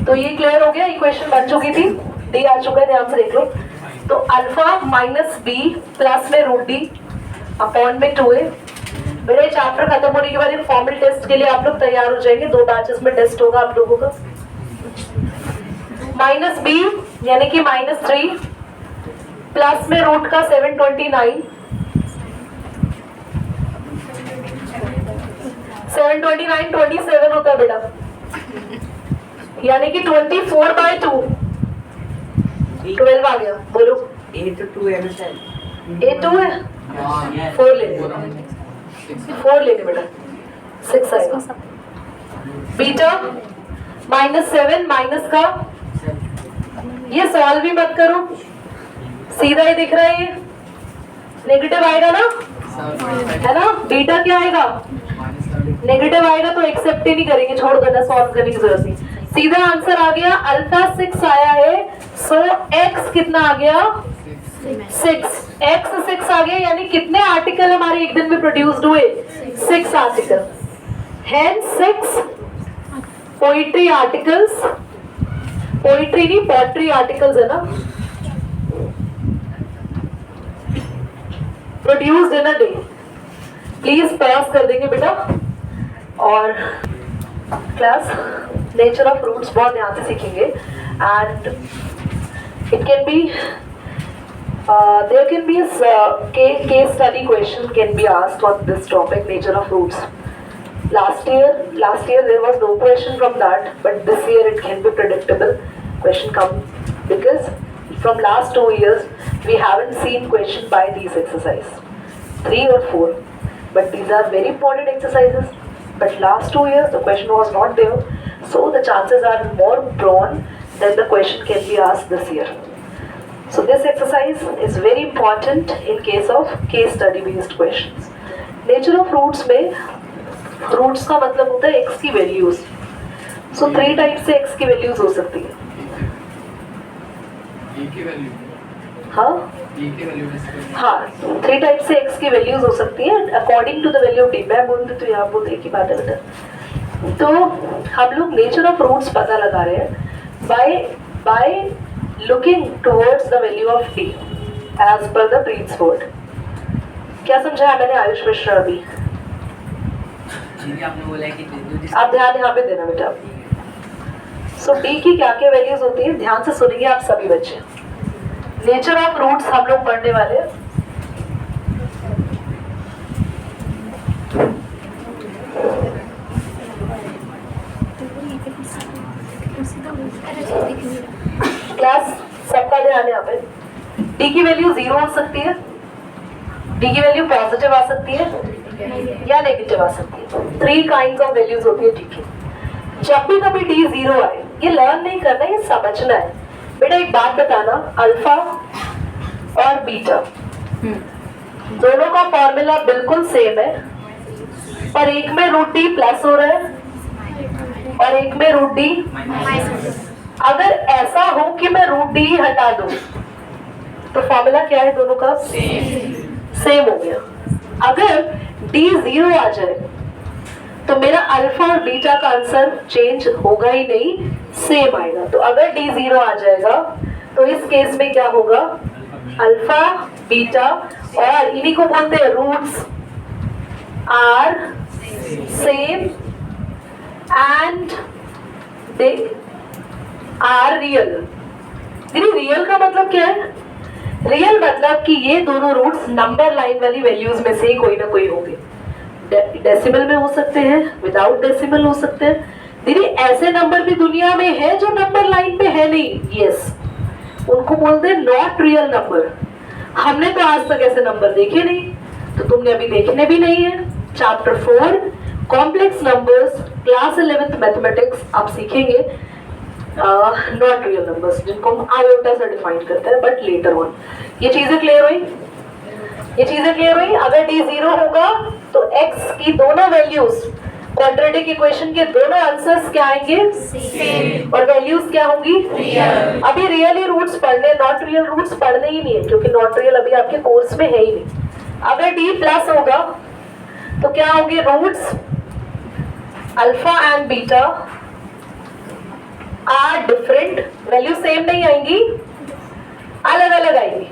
तो ये क्लियर हो गया, इक्वेशन बन चुकी थी, डी आ चुका है, ध्यान से देख लो। तो अल्फा माइनस बी प्लस में रूट डी अपॉन में 2a। मेरे चैप्टर खत्म होने के बाद फॉर्मल टेस्ट के लिए आप लोग तैयार हो जाएंगे, 2 बैचेस में टेस्ट होगा आप लोगों का। माइनस बी यानी कि -3 प्लस में रूट का 729 27 होता है बेटा, यानी कि 24/2 12 आ गया। बोलो A तो 2 है सर। A2 है, 4 लेंगे, 4 लेंगे बेटा, 6 आएगा। बीटा -7 माइनस का, ये सॉल्व भी मत करो, सीधा ही दिख रहा है, ये नेगेटिव आएगा ना, है ना। बीटा क्या आएगा, नेगेटिव आएगा तो एक्सेप्ट ही नहीं करेंगे, छोड़ देना, सॉल्व करने की जरूरत नहीं। सीधा आंसर आ गया, अल्फा 6 आया है, सो एक्स कितना आ गया, 6। एक्स 6 आ गया, यानी कितने आर्टिकल हमारे एक दिन में प्रोड्यूस्ड हुए, 6 article. Hence 6 poetry articles, poetry नहीं पोट्री आर्टिकल्स है ना, produced in a day. Please पास कर देंगे बेटा। और क्लास नेचर ऑफ फ्रूट्स बहुत ध्यान से सीखेंगे, and it can be there can be a case study question can be asked on this topic, nature of fruits. Last year there was no question from that, but this year it can be predictable question come, because from last 2 years we haven't seen question by these exercise 3 or 4, but these are very important exercises. But last 2 years the question was not there, so the chances are more prone that the question can be asked this year. So this exercise is very important in case of case study based questions. Nature of fruits में fruits का मतलब होता है x की values. So 3 types से x की values हो सकती है। हाँ 3 टाइप से x की वैल्यूज हो सकती है according to the value of d। मैं बोल दे तो यहाँ बोल एक ही बात है बेटा। तो हम लोग नेचर ऑफ फ्रूट्स पता लगा रहे हैं by looking towards the value of d as per the breeds word. क्या समझाया मैंने आयुष मिश्रा अभी? आपने बोला कि आप ध्यान यहाँ पे देना बेटा। सो d की क्या क्या वैल्यूज होती है, ध्यान से सुनिए आप सभी बच्चे। नेचर ऑफ रूट्स हम लोग पढ़ने वाले हैं। क्लास सबका ध्यान यहाँ पे। डी की वैल्यू 0 हो सकती है, डी की वैल्यू पॉजिटिव आ सकती है या नेगेटिव आ सकती है। 3 काइंड्स ऑफ वैल्यूज होती है डी की। जब भी कभी डी 0 आए, ये लर्न नहीं करना, ये समझना है बेटा। एक बात बताना, अल्फा और बीटा दोनों का फॉर्मूला बिल्कुल सेम है, पर एक में रूट डी प्लस हो रहा है और एक में रूट डी। अगर ऐसा हो कि मैं रूट डी हटा दूं तो फॉर्मूला क्या है दोनों का, सेम हो गया। अगर डी 0 आ जाए तो मेरा अल्फा और बीटा का आंसर चेंज होगा ही नहीं, सेम आएगा। तो अगर डी 0 आ जाएगा तो इस केस में क्या होगा, अल्फा बीटा और इन्हीं को बोलते हैं roots are same and they are real. Real का मतलब क्या है? रियल मतलब कि ये दोनों रूट्स नंबर लाइन वाली वैल्यूज में से कोई ना कोई होंगे। डेसिमल में हो सकते हैं, विदाउट डेसिमल हो सकते हैं। दीदी ऐसे नंबर भी दुनिया में है जो नंबर लाइन पे है नहीं, यस, उनको बोलते हैं नॉट रियल नंबर। हमने तो आज तक ऐसे नंबर देखे नहीं, तो तुमने अभी देखने भी नहीं है। Chapter 4 complex numbers class 11th mathematics आप सीखेंगे नॉट रियल नंबर्स, जिनको हम आयोटा से डिफाइन करते हैं, बट लेटर ऑन। ये चीजें क्लियर हुई, ये चीजें क्लियर हुई। अगर डी 0 होगा तो एक्स की दोनों वैल्यूज, क्वाड्रेटिक इक्वेशन के दोनों आंसर्स क्या आएंगे, सेम, और वैल्यूज क्या होंगी, रियल। अभी रियली रूट्स पढ़ने, नॉट रियल रूट्स पढ़ने ही नहीं है, क्योंकि नॉट रियल अभी आपके कोर्स में है ही नहीं। अगर डी प्लस होगा तो क्या होंगे roots alpha and beta are different, value same नहीं आएंगी, अलग अलग आएंगी।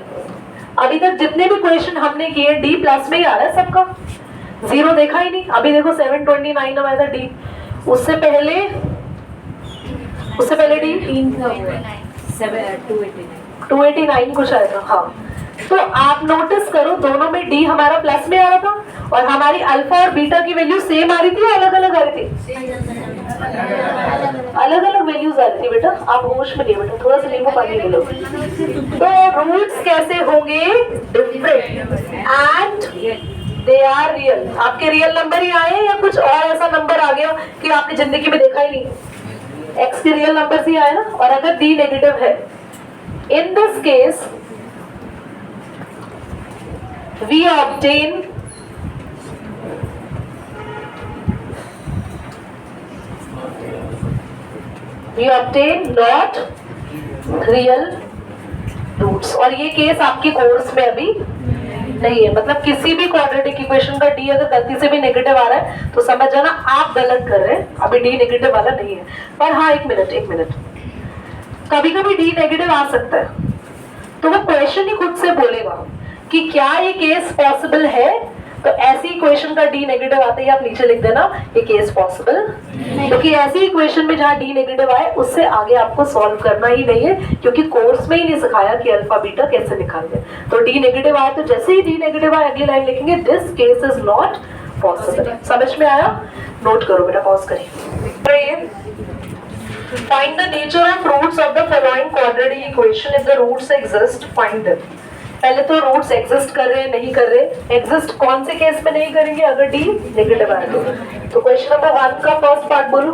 अभी तक जितने भी क्वेश्चन हमने किए डी प्लस में ही आ रहा है सबका, जीरो देखा ही नहीं। अभी देखो 729 आया था डी, उससे पहले डी 289 कुछ आया था। हाँ, तो आप नोटिस करो दोनों में डी हमारा प्लस में आ रहा था और हमारी अल्फा और बीटा की वैल्यू सेम आ रही थी, अलग अलग आ रही थी, अलग अलग वैल्यूज आ रही थी। बेटा आप होश में नहीं, बेटा थोड़ा सा नींबू पानी ले लो। तो रूट्स कैसे होंगे? Different and they are real. आपके रियल नंबर ही आए या कुछ और ऐसा नंबर आ गया कि आपने जिंदगी में देखा ही नहीं? एक्स के रियल नंबर ही आए ना। और अगर डी नेगेटिव है, in this case we obtain not real roots। और ये केस आपके कोर्स में अभी नहीं है, मतलब किसी भी क्वाड्रेटिक इक्वेशन का डी अगर गलती से भी नेगेटिव आ रहा है तो समझ जाना आप गलत कर रहे हैं, अभी डी नेगेटिव वाला नहीं है। पर हाँ, एक मिनट, कभी कभी डी नेगेटिव आ सकता है, तो वो क्वेश्चन ही खुद से बोलेगा कि क्या ये केस पॉसिबल है। तो ऐसी इक्वेशन का डी नेगेटिव आते ही आप नीचे लिख देना ये केस पॉसिबल, क्योंकि ऐसी इक्वेशन में जहां डी नेगेटिव आए उससे आगे आपको सॉल्व करना ही नहीं है, क्योंकि कोर्स में ही नहीं सिखाया कि अल्फा बीटा कैसे निकालते। तो डी नेगेटिव आए तो जैसे ही डी नेगेटिव आए अगली लाइन लिखेंगे this case is not possible. समझ में आया? नोट करो बेटा, पॉज करिए। Find the nature of roots of the following quadratic equation. If the roots exist, find them. पहले तो रूट्स एग्जिस्ट कर रहे हैं नहीं कर रहे। एग्जिस्ट कौन से केस में नहीं करेंगे? अगर डी नेगेटिव आए तो। क्वेश्चन नंबर 1 का फर्स्ट पार्ट बोलो।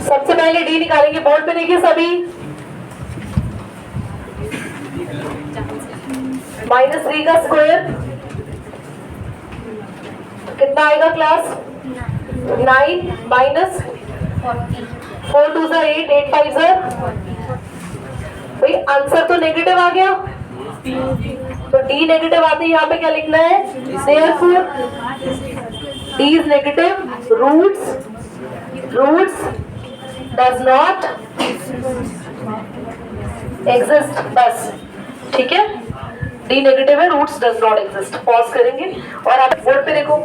सबसे पहले डी निकालेंगे, बोर्ड पे देखिए सभी। -3 का स्क्वायर कितना आएगा क्लास? 9 माइनस 4 2 8 8 5 भाई आंसर तो नेगेटिव आ गया, तो डी नेगेटिव आते ही यहाँ पे क्या लिखना है? Therefore D is negative, roots does not exist। बस ठीक है, डी नेगेटिव है, roots does not exist. Pause करेंगे और आप बोर्ड पे देखो।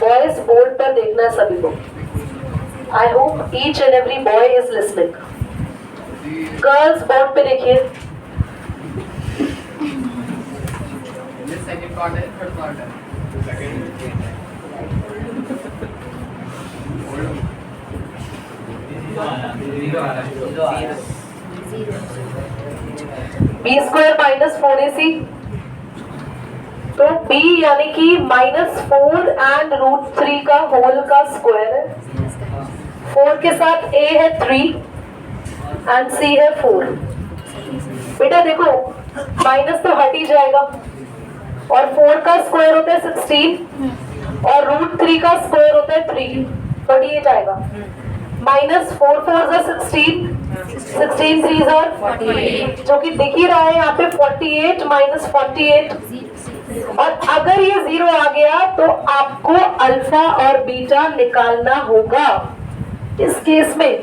बॉयज बोर्ड पर देखना है सभी को। I hope each and every boy is listening. Girls board पे देखिए। सेकंड पार्ट है, थर्ड पार्ट है। बी स्क्वायर -4ac, तो b यानी कि -4 एंड √3 का होल का स्क्वायर है। 4 के साथ a है 3 एंड c है 4। बेटा देखो माइनस तो हट ही जाएगा, और 4 का स्क्वायर होता है 16 और √3 का स्क्वायर होता है 3, तो ये जाएगा -4 4 16 16 3 48, जो कि दिख ही रहा है यहाँ पे 48 -48। और अगर ये 0 आ गया तो आपको अल्फा और बीटा निकालना होगा। इस केस में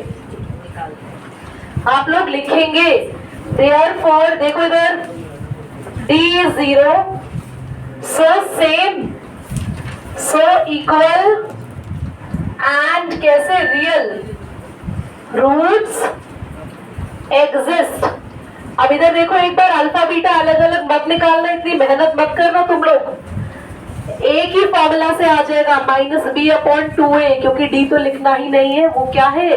आप लोग लिखेंगे therefore, देखो इधर D is 0, so same, so equal and कैसे रियल, रूट्स एग्जिस्ट। अब इधर देखो एक बार अल्फा बीटा अलग अलग मत निकालना, इतनी मेहनत मत करना तुम लोग। एक ही फॉर्मूला से आ जाएगा -b/2a, क्योंकि d तो लिखना ही नहीं है, वो क्या है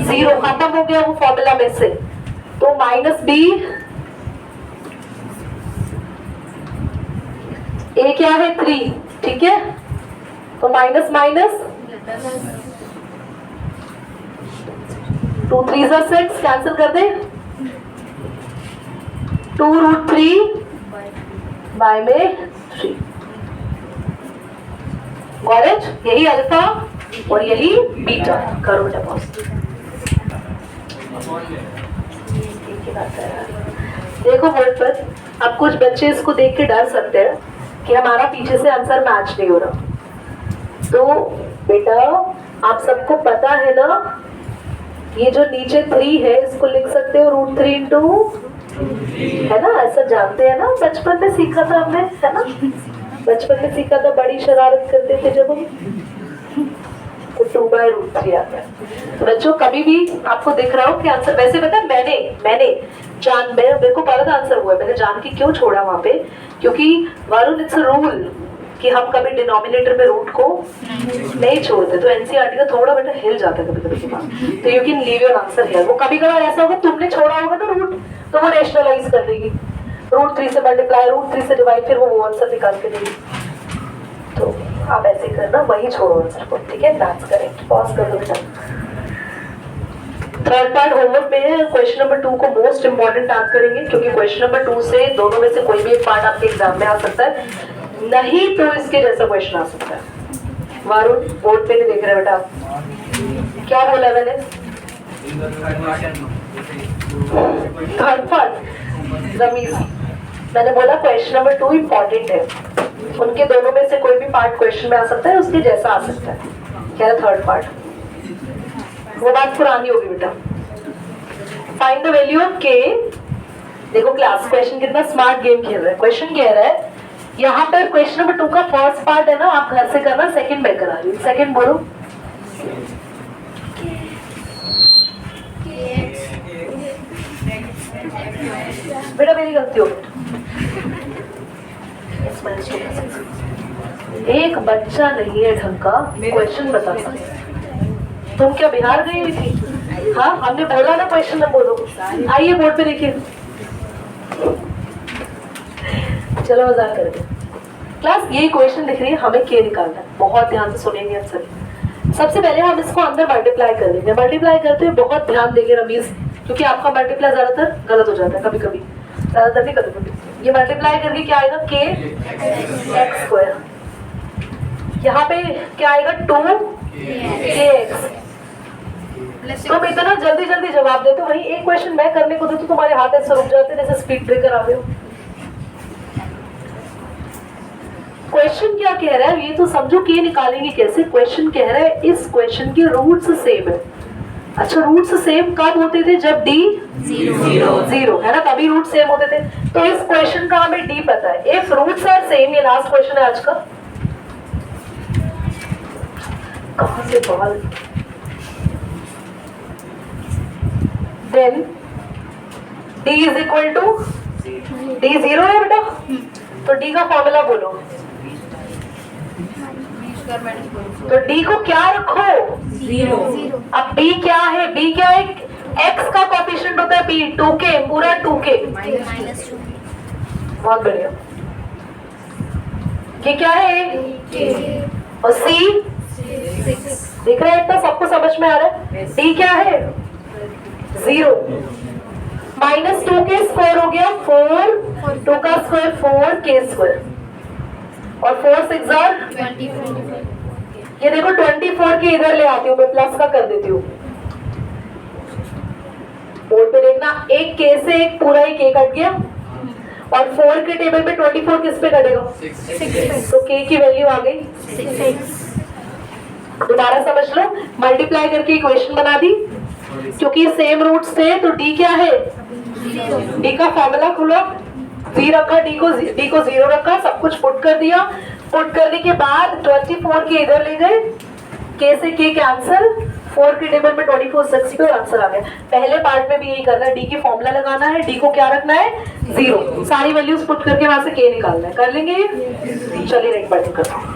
0, खत्म हो गया वो फॉर्मूला में से। तो -b, a क्या है 3, ठीक है, तो माइनस माइनस 2 3 6 कैंसिल कर दे, 2√3 में 3। Got it? यही अल्फा और यही बीटा। करो बेटा पॉज। देखो बोर्ड पर, अब कुछ बच्चे इसको देख के डर सकते हैं कि हमारा पीछे से आंसर मैच नहीं हो रहा। तो बेटा आप सबको पता है ना, ये जो नीचे 3 है इसको लिख सकते हो √3 इंटू, है ना, ऐसा जानते हैं ना, बचपन में सीखा था हमने, है ना, बचपन में सीखा था, बड़ी शरारत करते थे जब हम, तो 2/√3 आता है। तो बच्चों कभी भी आपको दिख रहा हो कि आंसर, वैसे बता मैंने जान, मेरे को पता था आंसर हुआ है, मैंने जान के क्यों छोड़ा वहां पे, क्योंकि वरुण इट्स रूल कि हम कभी डिनोमिनेटर में रूट को नहीं छोड़ते। तो एनसीईआरटी का थोड़ा बेटा हिल जाता है कभी कभी के पास, तो you can leave your answer here. वो कभी कभार ऐसा होगा तुमने छोड़ा होगा ना रूट, तो वो रेशनलाइज कर देगी, √3 से मल्टीप्लाई, √3 से डिवाइड, फिर वो आंसर निकाल के देगी। तो आप ऐसे करना, वही छोड़ो आंसर को, ठीक है, दैट्स करेक्ट। पॉज कर दो बेटा। थर्ड पार्ट होमवर्क में है, क्वेश्चन नंबर 2 को मोस्ट इंपॉर्टेंट याद करेंगे, क्योंकि क्वेश्चन नंबर 2 से दोनों में से कोई भी एक पार्ट आपके एग्जाम में आ सकता है, नहीं तो इसके जैसा क्वेश्चन आ सकता है। वरुण बोर्ड पे नहीं देख रहे बेटा आप, क्या बोला मैंने? थर्ड पार्ट रमीज, मैंने बोला क्वेश्चन नंबर 2 इंपॉर्टेंट है, उनके दोनों में से कोई भी पार्ट क्वेश्चन में आ सकता है, उसके जैसा आ सकता है। क्या है थर्ड पार्ट? वो बात पुरानी होगी बेटा। फाइंड द वैल्यू ऑफ के। देखो क्लास क्वेश्चन कितना स्मार्ट गेम खेल रहा है। क्वेश्चन कह रहा है, यहाँ पर क्वेश्चन नंबर 2 का फर्स्ट पार्ट है ना, आप घर से करना, सेकंड मैं करा रही हूँ। सेकंड बोलो। बेटा मेरी गलती हो, एक बच्चा नहीं है ढंग का क्वेश्चन बता सकता। तुम क्या बिहार गई हुई थी? हाँ हमने बोला ना क्वेश्चन न बोलो। आइए बोर्ड पे देखिए। चलो मजाक करके क्लास, ये क्वेश्चन दिख रही है, हमें के निकालना है, बहुत ध्यान से सुनेंगे आंसर। सबसे पहले हम इसको अंदर मल्टीप्लाई कर देंगे। मल्टीप्लाई करते हुए बहुत ध्यान देंगे रमीज, क्योंकि आपका मल्टीप्लाई ज्यादातर गलत हो जाता है, कभी कभी, ज्यादातर नहीं कभी कभी। ये मल्टीप्लाई करके क्या आएगा? के x²। यहाँ पे क्या आएगा? 2kx। तुम इतना जल्दी जल्दी जवाब देते हो, वही एक क्वेश्चन मैं करने को दे तो तुम्हारे हाथ ऐसे रुक जाते हैं जैसे स्पीड ब्रेकर आ गए हो। क्वेश्चन क्या कह रहा है ये तो समझो, के निकालेंगे कैसे। क्वेश्चन कह रहा है इस क्वेश्चन की रूट्स सेम है। अच्छा रूट्स सेम कब होते थे? जब d 0 है ना, तभी रूट सेम होते थे। तो इस क्वेश्चन का हमें d पता है। इफ रूट्स आर सेम, ये लास्ट क्वेश्चन है आज का। कहां से बॉल? Then d is equal to d 0 है बेटा, तो d का फॉर्मूला बोलो। तो d को क्या रखो? 0। अब b क्या है? b क्या है? x का कोएफिशिएंट होता है b, 2k, पूरा 2k। बहुत बढ़िया। ये क्या है? और c दिख रहा है इतना, सबको समझ में आ रहा है? d क्या है? 0 माइनस 2k² हो गया 4, 2 का स्क्वायर 4k², और 4 6 ये देखो 24 के इधर ले आती हूँ मैं, प्लस का कर देती हूँ। बोर्ड पे देखना, एक के से एक पूरा ही के कट गया, और 4 के टेबल पे 24 किस पे कटेगा? 6। तो के की वैल्यू आ गई 6। दोबारा समझ लो, मल्टीप्लाई करके इक्वेशन बना दी, क्योंकि सेम रूट्स थे। तो डी क्या है? डी का फॉर्मूला खुला, v रखा, डी को 0 रखा, सब कुछ पुट कर दिया। पुट करने के बाद 24 के इधर ले गए, के से के कैंसिल, 4 के टेबल में 24 6 पे, और आंसर आ गया। पहले पार्ट में भी यही करना है, डी की फॉर्मूला लगाना है, डी को क्या रखना है? 0। सारी वैल्यूज पुट करके वहां से के निकालना है। कर लेंगे? चलिए नेक्स्ट बटन करते हैं।